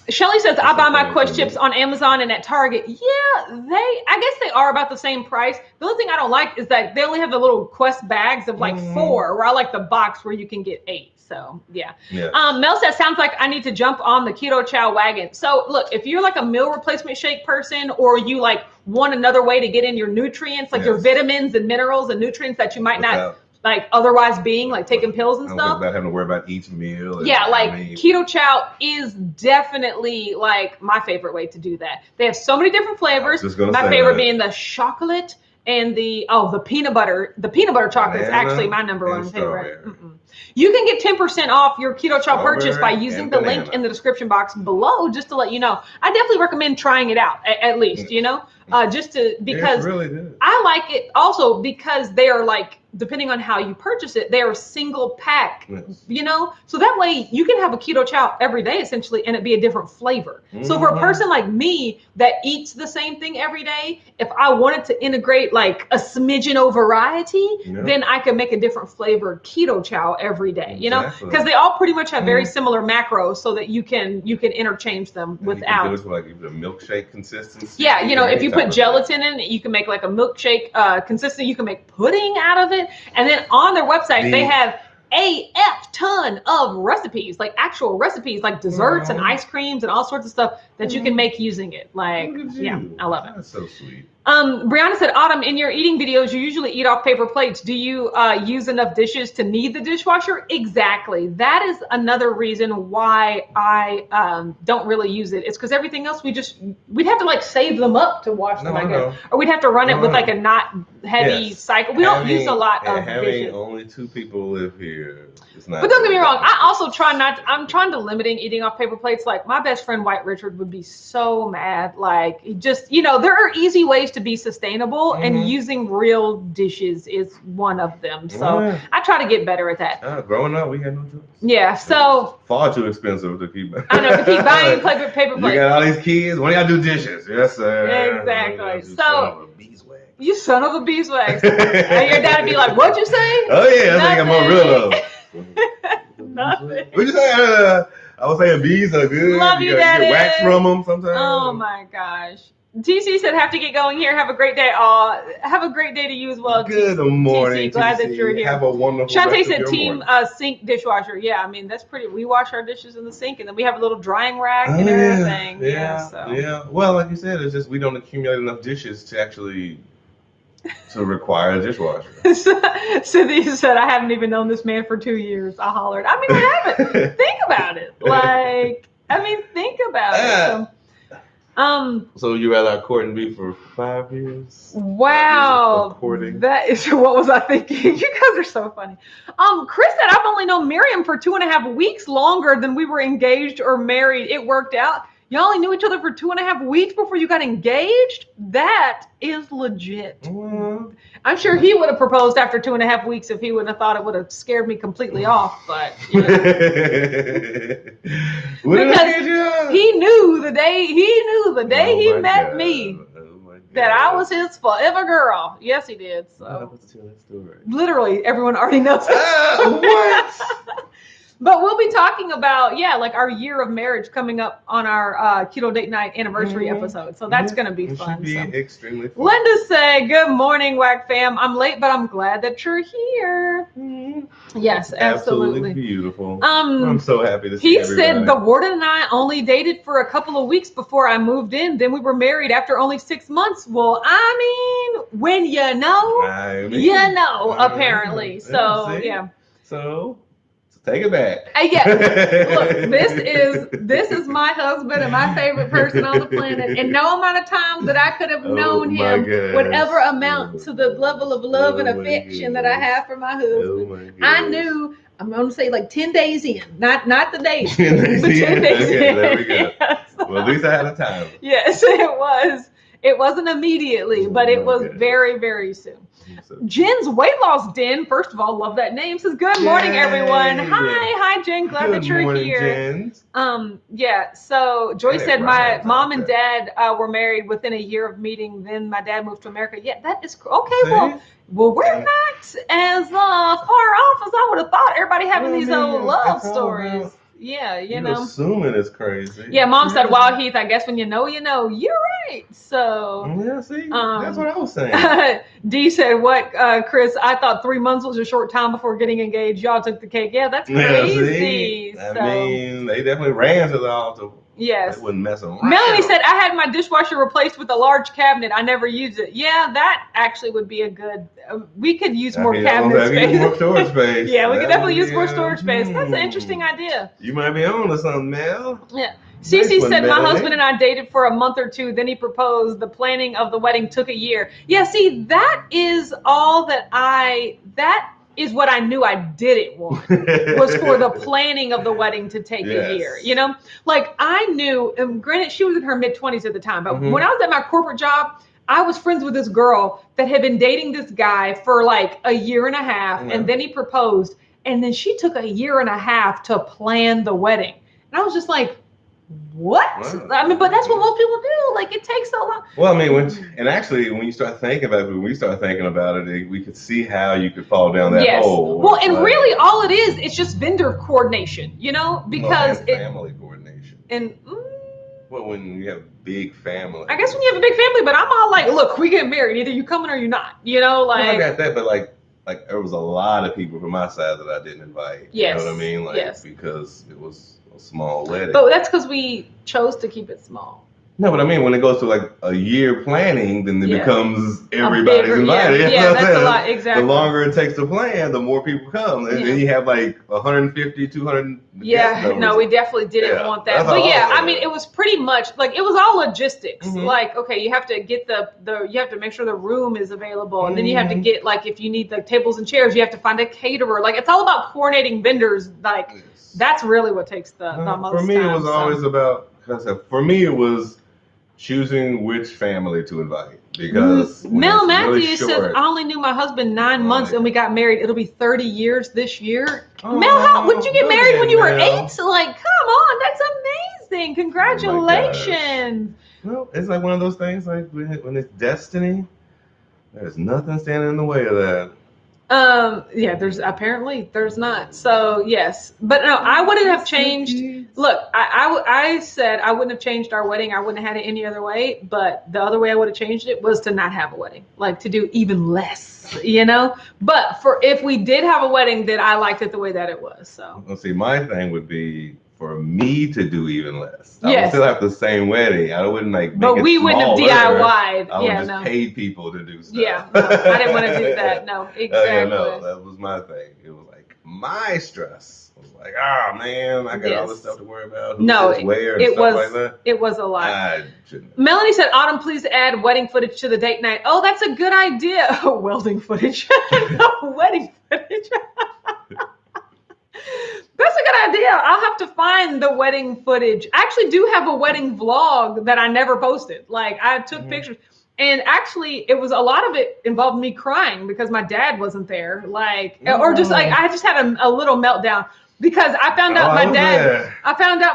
Speaker 1: Shelly says, I buy my Quest chips on Amazon and at Target. Yeah, I guess they are about the same price. The only thing I don't like is that they only have the little Quest bags of like 4, where I like the box where you can get 8. So yeah. Mel says, sounds like I need to jump on the Keto Chow wagon. So look, if you're like a meal replacement shake person, or you like want another way to get in your nutrients, like your vitamins and minerals and nutrients that you might not like otherwise being, like taking pills and stuff.
Speaker 2: Without having to worry about each meal.
Speaker 1: Yeah, like Keto Chow is definitely like my favorite way to do that. They have so many different flavors. My favorite being the chocolate and the peanut butter. The peanut butter chocolate is actually my number one favorite. You can get 10% off your Keto Chow purchase by using the link in the description box below, just to let you know. I definitely recommend trying it out, at least, you know, just to, because really I like it also because they are like, depending on how you purchase it, they are single pack, you know, so that way you can have a Keto Chow every day essentially, and it be a different flavor. So for a person like me that eats the same thing every day, if I wanted to integrate like a smidgen of variety, then I could make a different flavored Keto Chow every day, you know, because they all pretty much have very similar macros, so that you can interchange them without. You can do it like the milkshake consistency. Yeah, you know, if you put gelatin in it, you can make like a milkshake consistency. You can make pudding out of it. And then on their website, they have a ton of recipes, like actual recipes, like desserts and ice creams and all sorts of stuff that you can make using it. Like, yeah, I love it.
Speaker 2: That's so sweet.
Speaker 1: Brianna said, Autumn, in your eating videos, you usually eat off paper plates. Do you use enough dishes to need the dishwasher? Exactly. That is another reason why I don't really use it. It's because everything else we'd have to like save them up to wash them, I guess. Or we'd have to run it with like a not heavy cycle. We don't use a lot of dishes.
Speaker 2: Only 2 people live here. It's not.
Speaker 1: But don't get me wrong. I also I'm trying to limiting eating off paper plates. Like my best friend, White Richard, would be so mad. Like he just, you know, there are easy ways to be sustainable, and using real dishes is one of them. So I try to get better at that.
Speaker 2: Growing up, we had no choice.
Speaker 1: Yeah, so
Speaker 2: far too expensive to keep.
Speaker 1: I know, to keep buying paper plates.
Speaker 2: You got all these kids. When y'all do dishes? Yes, sir.
Speaker 1: Exactly. So you son of a beeswax. And your dad would be like, "What'd you say?"
Speaker 2: Oh yeah, I think I'm more real though.
Speaker 1: Nothing.
Speaker 2: What'd you say? I was saying bees are good.
Speaker 1: Love you, Daddy.
Speaker 2: You get wax from them sometimes.
Speaker 1: Oh my gosh. TC said, have to get going here. Have a great day. Have a great day to you as well.
Speaker 2: Good morning,
Speaker 1: TC. Glad that you're here.
Speaker 2: Have a wonderful
Speaker 1: Shantae said team sink dishwasher. Yeah, I mean, that's pretty. We wash our dishes in the sink, and then we have a little drying rack and everything.
Speaker 2: Yeah. Well, like you said, it's just we don't accumulate enough dishes to actually require a dishwasher.
Speaker 1: Cynthia said, I haven't even known this man for 2 years. I hollered. I mean, I haven't. Think about it. Think about it.
Speaker 2: So you rather courting me for 5 years?
Speaker 1: Wow. That is, what was I thinking? You guys are so funny. Chris said, I've only known Miriam for 2.5 weeks longer than we were engaged or married. It worked out. Y'all only knew each other for 2.5 weeks before you got engaged? That is legit. I'm sure he would have proposed after 2.5 weeks if he wouldn't have thought it would have scared me completely off. But you know. Because he knew the day he met me that I was his forever girl. Yes, he did. So literally everyone already knows.
Speaker 2: What?
Speaker 1: But we'll be talking about, like our year of marriage coming up on our Keto Date Night anniversary episode. So that's going to be fun.
Speaker 2: It should be extremely fun.
Speaker 1: Linda said, good morning, WAC fam. I'm late, but I'm glad that you're here. Yes, absolutely.
Speaker 2: Beautiful. I'm so happy to see everybody.
Speaker 1: He said the warden and I only dated for a couple of weeks before I moved in. Then we were married after only 6 months. Well, I mean, when you know, apparently. So, yeah.
Speaker 2: So take it back.
Speaker 1: Look, this is my husband and my favorite person on the planet. And no amount of time that I could have known him would ever amount to the level of love and affection that I have for my husband. I knew, I'm going to say like 10 days in, not the days, but 10 days in.
Speaker 2: There we go. Well, at least I had a time.
Speaker 1: Yes, it was. It wasn't immediately, but it was very, very soon. Jen's Weight Loss Den, first of all, love that name, says, good morning, everyone. Hi, Jen. Glad that you're here.
Speaker 2: Jens.
Speaker 1: Yeah, so Joy said my mom and dad were married within a year of meeting. Then my dad moved to America. Yeah, that is okay. Well, we're not as far off as I would have thought. Everybody having these old love stories. Yeah, you know.
Speaker 2: Assuming it's crazy.
Speaker 1: Yeah, Mom said, wow, Heath, I guess when you know, you know. You're right. So.
Speaker 2: Yeah, see, that's what I was saying.
Speaker 1: D said, what, Chris? I thought 3 months was a short time before getting engaged. Y'all took the cake. Yeah, that's crazy.
Speaker 2: I mean, they definitely ran to the altar.
Speaker 1: Yes.
Speaker 2: They wouldn't mess around.
Speaker 1: Melanie said, I had my dishwasher replaced with a large cabinet. I never used it. Yeah, that actually would be a good, we could use more cabinet space.
Speaker 2: More storage space.
Speaker 1: Yeah, we could definitely use more storage space. That's an interesting idea.
Speaker 2: You might be on to something, Mel.
Speaker 1: Yeah. Cece said, my husband and I dated for a month or two. Then he proposed. The planning of the wedding took a year. Yeah, see, that is all that is what I knew I didn't want, was for the planning of the wedding to take a year. You know, like I knew, and granted, she was in her mid-20s at the time, but when I was at my corporate job, I was friends with this girl that had been dating this guy for like a year and a half, and then he proposed, and then she took a year and a half to plan the wedding. And I was just like, what? Wow. I mean, but that's what most people do. Like, it takes so long.
Speaker 2: Well, I mean, when you start thinking about it, we could see how you could fall down that hole.
Speaker 1: Well, and really all it is, it's just vendor coordination, you know, because
Speaker 2: family coordination.
Speaker 1: And
Speaker 2: well, when you have big family.
Speaker 1: I guess when you have a big family, but I'm all like, look, we get married. Either you coming or you're not, you know, like.
Speaker 2: Well, I got that, but like there was a lot of people from my side that I didn't invite.
Speaker 1: Yes.
Speaker 2: You know what I mean? Like, because it was a small wedding.
Speaker 1: But that's because we chose to keep it small.
Speaker 2: No, but I mean, when it goes to like a year planning, then it becomes everybody's invited.
Speaker 1: Yeah, that's a lot. Exactly.
Speaker 2: The longer it takes to plan, the more people come. And then you have like 150, 200.
Speaker 1: Yeah, no, we definitely didn't want that. But yeah, I mean, it was pretty much like, it was all logistics. Like, okay, you have to get you have to make sure the room is available. And then you have to get, like, if you need the tables and chairs, you have to find a caterer. Like, it's all about coordinating vendors. Like, that's really what takes the most time.
Speaker 2: For me, it was always about, for me, it was choosing which family to invite, because
Speaker 1: Mel Matthews says, I only knew my husband 9 months and we got married. It'll be 30 years this year. Mel, wouldn't you get married when you were 8? Like, come on, that's amazing. Congratulations.
Speaker 2: Well, it's like one of those things, like when it's destiny, there's nothing standing in the way of that.
Speaker 1: Yeah, there's not. So yes, but no, I wouldn't have changed. Look, I said I wouldn't have changed our wedding. I wouldn't have had it any other way. But the other way I would have changed it was to not have a wedding, like to do even less, you know. But if we did have a wedding, then I liked it the way that it was. So
Speaker 2: let's see. My thing would be for me to do even less. I would still have the same wedding. I wouldn't
Speaker 1: but we wouldn't have DIY'd.
Speaker 2: I would just paid people to do stuff.
Speaker 1: Yeah, no, I didn't want to do that. No, exactly.
Speaker 2: No, that was my thing. It was like my stress. It was like, man, I got all this stuff to worry about.
Speaker 1: It was a lot. Melanie said, Autumn, please add wedding footage to the date night. Oh, that's a good idea. Wedding footage. Wedding footage. That's a good idea. I'll have to find the wedding footage. I actually do have a wedding vlog that I never posted. Like, I took pictures, and actually a lot of it involved me crying because my dad wasn't there. Like, or just like, I just had a little meltdown because I found out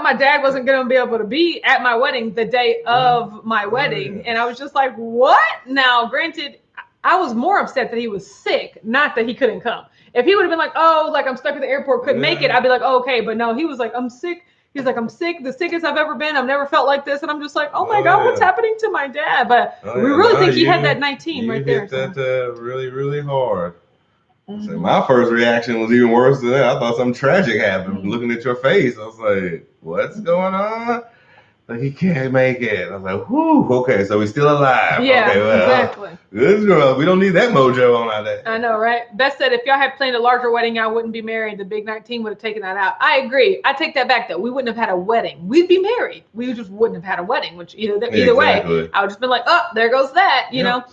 Speaker 1: my dad wasn't going to be able to be at my wedding the day of my wedding. And I was just like, what? Now, granted, I was more upset that he was sick, not that he couldn't come. If he would have been like, oh, like I'm stuck at the airport, couldn't make it, I'd be like, oh, okay. But no, he was like, I'm sick. He's like, I'm sick, the sickest I've ever been. I've never felt like this. And I'm just like, oh my God, what's happening to my dad? But we really think he had that 19 right there.
Speaker 2: You hit that really, really hard. So my first reaction was even worse than that. I thought something tragic happened. Looking at your face, I was like, what's going on? Like, he can't make it. I was like, whew, okay, so he's still alive.
Speaker 1: Yeah,
Speaker 2: okay, well,
Speaker 1: exactly.
Speaker 2: Good girl. We don't need that mojo on our day.
Speaker 1: I know, right? Beth said, if y'all had planned a larger wedding, I wouldn't be married. The big 19 would have taken that out. I agree. I take that back, though. We wouldn't have had a wedding. We'd be married. We just wouldn't have had a wedding, which either way, I would just been like, oh, there goes that, you know?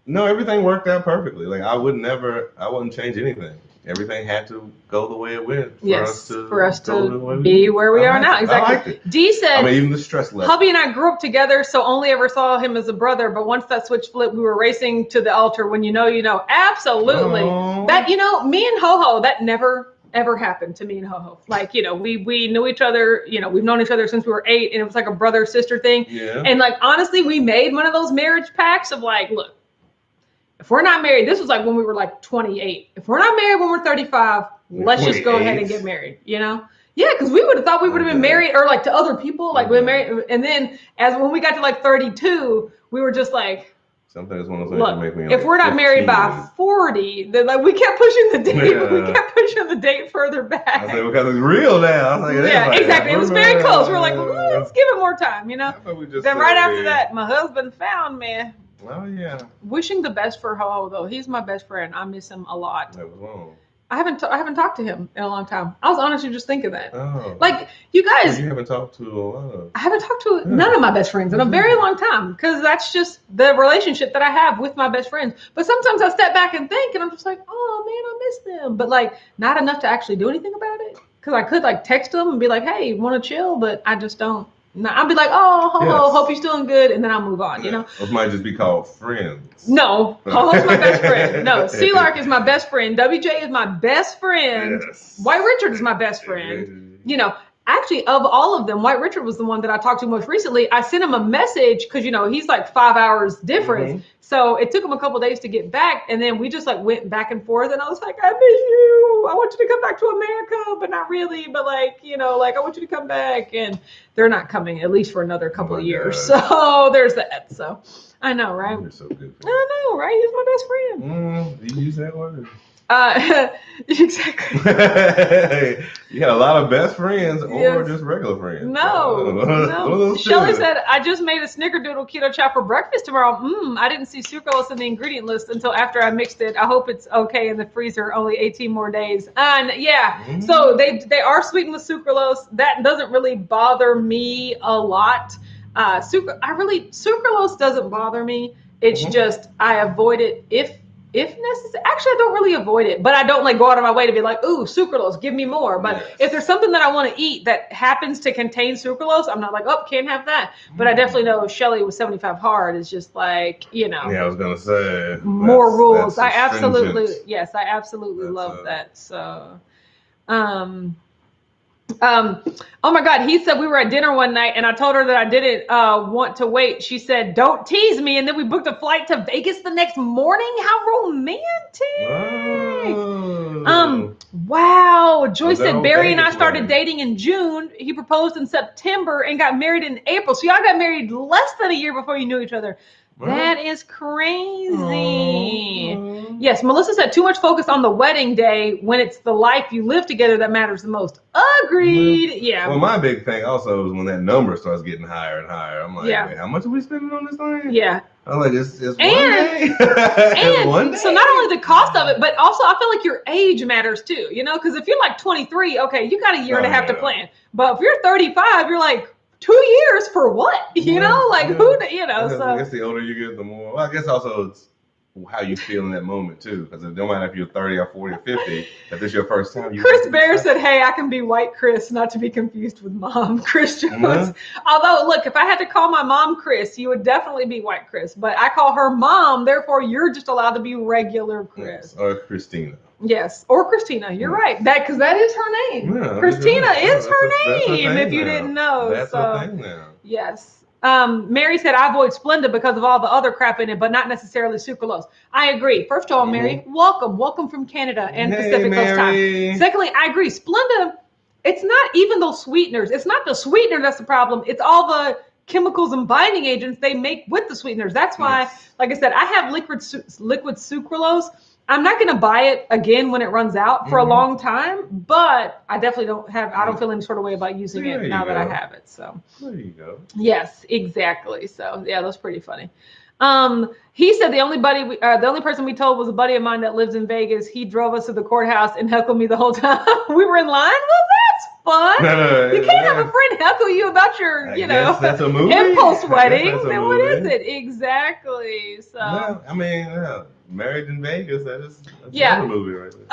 Speaker 2: No, everything worked out perfectly. Like, I wouldn't change anything. everything had to go the way it went
Speaker 1: for us to be where we are now. Exactly.
Speaker 2: I liked it.
Speaker 1: D said,
Speaker 2: even the stress level.
Speaker 1: hubby and I grew up together, so only ever saw him as a brother. But once that switch flipped, we were racing to the altar. When you know, you know. Absolutely.
Speaker 2: Aww.
Speaker 1: That, me and Ho-Ho, that never ever happened to me and Ho-Ho. Like, we knew each other, we've known each other since we were 8, and it was like a brother-sister thing.
Speaker 2: Yeah.
Speaker 1: And like, honestly, we made one of those marriage pacts of like, look, if we're not married, this was like when we were like 28. If we're not married when we're 35, let's just go ahead and get married, Yeah, because we would have thought we would have been married, or like to other people, like we're married. And then when we got to like 32, we were just like,
Speaker 2: sometimes one of those
Speaker 1: look,
Speaker 2: make me
Speaker 1: if we're not married by 40, then like we kept pushing the date, but we kept pushing the date further back.
Speaker 2: I said, because it's real now. I was like,
Speaker 1: exactly. It was very close. We're like, let's give it more time, Then right after that, my husband found me.
Speaker 2: Oh yeah.
Speaker 1: Wishing the best for Ho, though. He's my best friend. I miss him a lot.
Speaker 2: That was wrong.
Speaker 1: I haven't talked to him in a long time. I was honestly just thinking that.
Speaker 2: Oh.
Speaker 1: Like, you guys.
Speaker 2: You haven't talked to a lot of.
Speaker 1: I haven't talked to none of my best friends in a very long time, because that's just the relationship that I have with my best friends. But sometimes I step back and think, and I'm just like, oh man, I miss them. But like, not enough to actually do anything about it. Because I could like text them and be like, hey, want to chill? But I just don't. No, I'll be like, oh, Ho-Ho, hope you're doing good, and then I'll move on,
Speaker 2: Those might just be called friends.
Speaker 1: No, Ho-Ho's my best friend. No, C-Lark is my best friend. WJ is my best friend. Yes. White Richard is my best friend. Actually, of all of them, White Richard was the one that I talked to most recently. I sent him a message because, he's like 5 hours difference. Mm-hmm. So it took him a couple of days to get back. And then we just like went back and forth. And I was like, I miss you. I want you to come back to America, but not really. But like, I want you to come back. And they're not coming, at least for another couple of years. So there's that. So I know, right?
Speaker 2: You're so good.
Speaker 1: I know, right? He's my best friend.
Speaker 2: Do you use that word?
Speaker 1: Exactly.
Speaker 2: You got a lot of best friends or just regular friends.
Speaker 1: No. Shelly said, I just made a snickerdoodle keto chow for breakfast tomorrow. I didn't see sucralose in the ingredient list until after I mixed it. I hope it's okay in the freezer. Only 18 more days. And so they are sweetened with sucralose. That doesn't really bother me a lot. Sucralose doesn't bother me. It's just I avoid it if necessary. Actually, I don't really avoid it, but I don't like go out of my way to be like, ooh, sucralose, give me more. But if there's something that I want to eat that happens to contain sucralose, I'm not like, oh, can't have that. But I definitely know Shelly with 75 hard is just like,
Speaker 2: Yeah, I was gonna say
Speaker 1: more rules. I absolutely love that. So, oh my God, he said we were at dinner one night and I told her that I didn't want to wait. She said, don't tease me. And then we booked a flight to Vegas the next morning. How romantic. Wow. Joyce said Barry and I started dating in June. He proposed in September and got married in April. So y'all got married less than a year before you knew each other. That is crazy. Yes, Melissa said too much focus on the wedding day when it's the life you live together that matters the most. Agreed. Yeah.
Speaker 2: Well, my big thing also is when that number starts getting higher and higher. I'm like, man, how much are we spending on this thing?
Speaker 1: Yeah.
Speaker 2: I'm like, it's one day.
Speaker 1: And one day. So not only the cost of it, but also I feel like your age matters too, because if you're like 23, okay, you got a year and a half to plan. But if you're 35, you're like, 2 years for what? Who, so.
Speaker 2: I guess the older you get, the more, well, I guess also it's how you feel in that moment too. Because it don't matter if you're 30 or 40 or 50, if it's your first time.
Speaker 1: Chris Bear said, hey, I can be white Chris, not to be confused with mom Chris Jones. Although, look, if I had to call my mom Chris, you would definitely be white Chris. But I call her mom, therefore you're just allowed to be regular Chris.
Speaker 2: Or Christina.
Speaker 1: Yes, or Christina. You're right. Because that is her name. Yeah, Christina is her name. If you didn't know,
Speaker 2: that's her thing now.
Speaker 1: Yes. Mary said I avoid Splenda because of all the other crap in it, but not necessarily sucralose. I agree. First of all, Mary, welcome from Canada and Pacific Coast time. Secondly, I agree. Splenda, it's not even those sweeteners. It's not the sweetener that's the problem. It's all the chemicals and binding agents they make with the sweeteners. That's why, like I said, I have liquid sucralose. I'm not going to buy it again when it runs out for a long time, but I definitely I don't feel any sort of way about using it now that I have it. So
Speaker 2: there you go.
Speaker 1: Yes, exactly. So yeah, that's pretty funny. He said the only person we told was a buddy of mine that lives in Vegas. He drove us to the courthouse and heckled me the whole time we were in line. Well, that's fuck? You can't have a friend heckle you about your,
Speaker 2: that's a movie.
Speaker 1: impulse wedding. Then what is it? Exactly. So.
Speaker 2: No, I mean, Married in Vegas. That's another movie right there.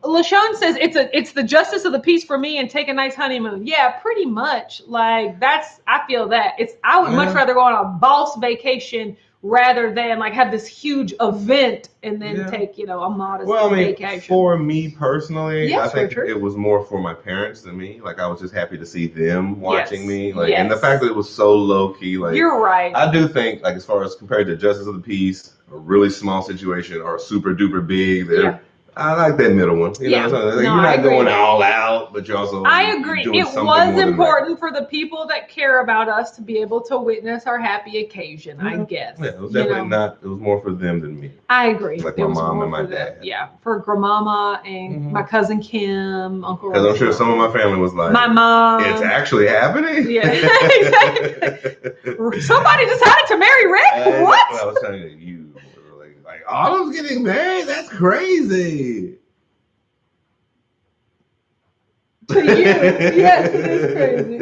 Speaker 1: LaShawn says it's the justice of the peace for me and take a nice honeymoon. Yeah, pretty much. Like I feel that I would much rather go on a boss vacation rather than like have this huge event and then take, a modest vacation.
Speaker 2: For me personally, I think it was more for my parents than me. Like I was just happy to see them watching me. Like and the fact that it was so low key, like
Speaker 1: you're right.
Speaker 2: I do think like as far as compared to Justice of the Peace, a really small situation or super duper big, I like that middle one. You know what I'm saying? Like, you're not going all out, but you're also
Speaker 1: I agree. It was important for the people that care about us to be able to witness our happy occasion, I guess.
Speaker 2: Yeah, it was definitely not, it was more for them than me.
Speaker 1: I agree.
Speaker 2: Like my mom and my dad.
Speaker 1: Yeah, for grandmama and my cousin Kim, Uncle
Speaker 2: Because I'm sure some of my family was like,
Speaker 1: my mom.
Speaker 2: It's actually happening?
Speaker 1: Yeah, exactly. Somebody decided to marry Rick? What?
Speaker 2: I was telling you. Like Autumn's getting married? That's crazy.
Speaker 1: To you, yes, it is crazy.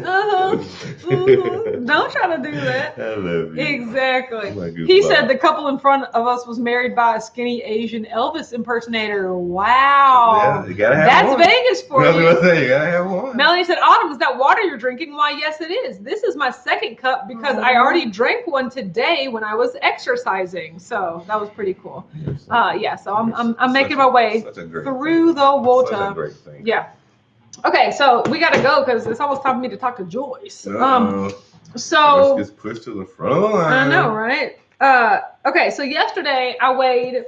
Speaker 1: Don't try to do that.
Speaker 2: I love you.
Speaker 1: Exactly. He said the couple in front of us was married by a skinny Asian Elvis impersonator. Wow.
Speaker 2: Yeah, you gotta have one.
Speaker 1: That's Vegas for you.
Speaker 2: You gotta have one.
Speaker 1: Melanie said, Autumn, is that water you're drinking? Why, yes, it is. This is my second cup because I already drank one today when I was exercising. So that was pretty cool. So I'm making my way through the water.
Speaker 2: Such a great thing.
Speaker 1: Yeah. Okay, so we got to go because it's almost time for me to talk to Joyce. So
Speaker 2: gets pushed to the front line.
Speaker 1: I know, right? Okay, so yesterday I weighed.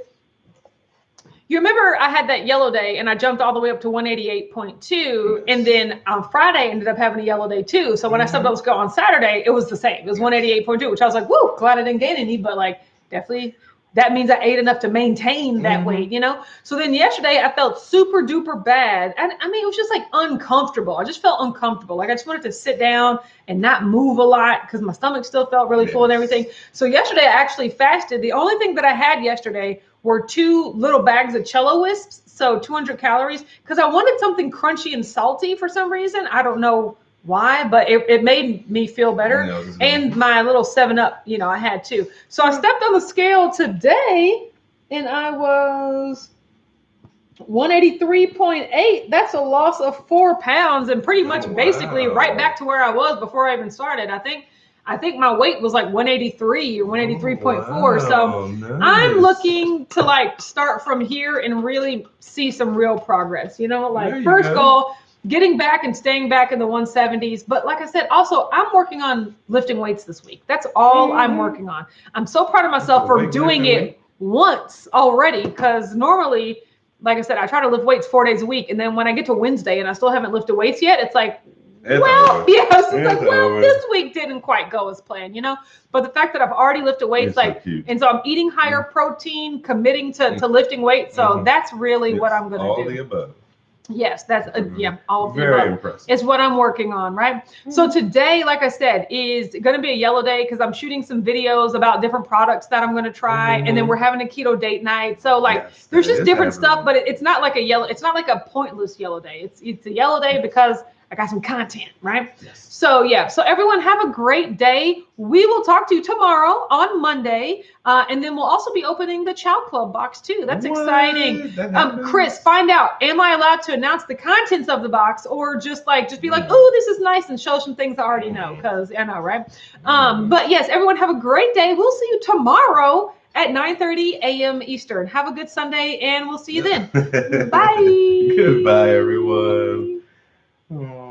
Speaker 1: You remember I had that yellow day and I jumped all the way up to 188.2, and then on Friday I ended up having a yellow day too. So when I stepped on the scale on Saturday, it was the same. It was 188.2, which I was like, woo, glad I didn't gain any, but like definitely. That means I ate enough to maintain that weight, So then yesterday I felt super duper bad. And I mean, it was just like uncomfortable. I just felt uncomfortable. Like I just wanted to sit down and not move a lot because my stomach still felt really full and everything. So yesterday I actually fasted. The only thing that I had yesterday were 2 little bags of Cello Wisps. So 200 calories because I wanted something crunchy and salty for some reason. I don't know why, but it made me feel better. And my little 7-Up, I had too. So I stepped on the scale today and I was 183.8. That's a loss of 4 pounds and pretty much basically right back to where I was before I even started. I think my weight was like 183 or 183.4. So nice. I'm looking to like start from here and really see some real progress. First goal, getting back and staying back in the 170s. But like I said, also, I'm working on lifting weights this week. That's all I'm working on. I'm so proud of myself for doing it once already because normally, like I said, I try to lift weights 4 days a week. And then when I get to Wednesday and I still haven't lifted weights yet, it's like, this week didn't quite go as planned, But the fact that I've already lifted weights, and so I'm eating higher protein, committing to lifting weights. So that's really what I'm going to do.
Speaker 2: All the above.
Speaker 1: Yes, that's all of the
Speaker 2: very
Speaker 1: above.
Speaker 2: Impressive.
Speaker 1: It's what I'm working on, right? So today, like I said, is going to be a yellow day because I'm shooting some videos about different products that I'm going to try, and then we're having a keto date night. So there's just different stuff, but it's not like a yellow. It's not like a pointless yellow day. It's a yellow day because I got some content, right?
Speaker 2: Yes.
Speaker 1: So so everyone have a great day. We will talk to you tomorrow on Monday, and then we'll also be opening the Chow Club box too. That's exciting. Chris, find out, am I allowed to announce the contents of the box or just be like, oh, this is nice and show some things I already know because I know, right? But yes, everyone have a great day. We'll see you tomorrow at 9:30 a.m. Eastern. Have a good Sunday, and we'll see you then. Bye.
Speaker 2: Goodbye, everyone. Aww.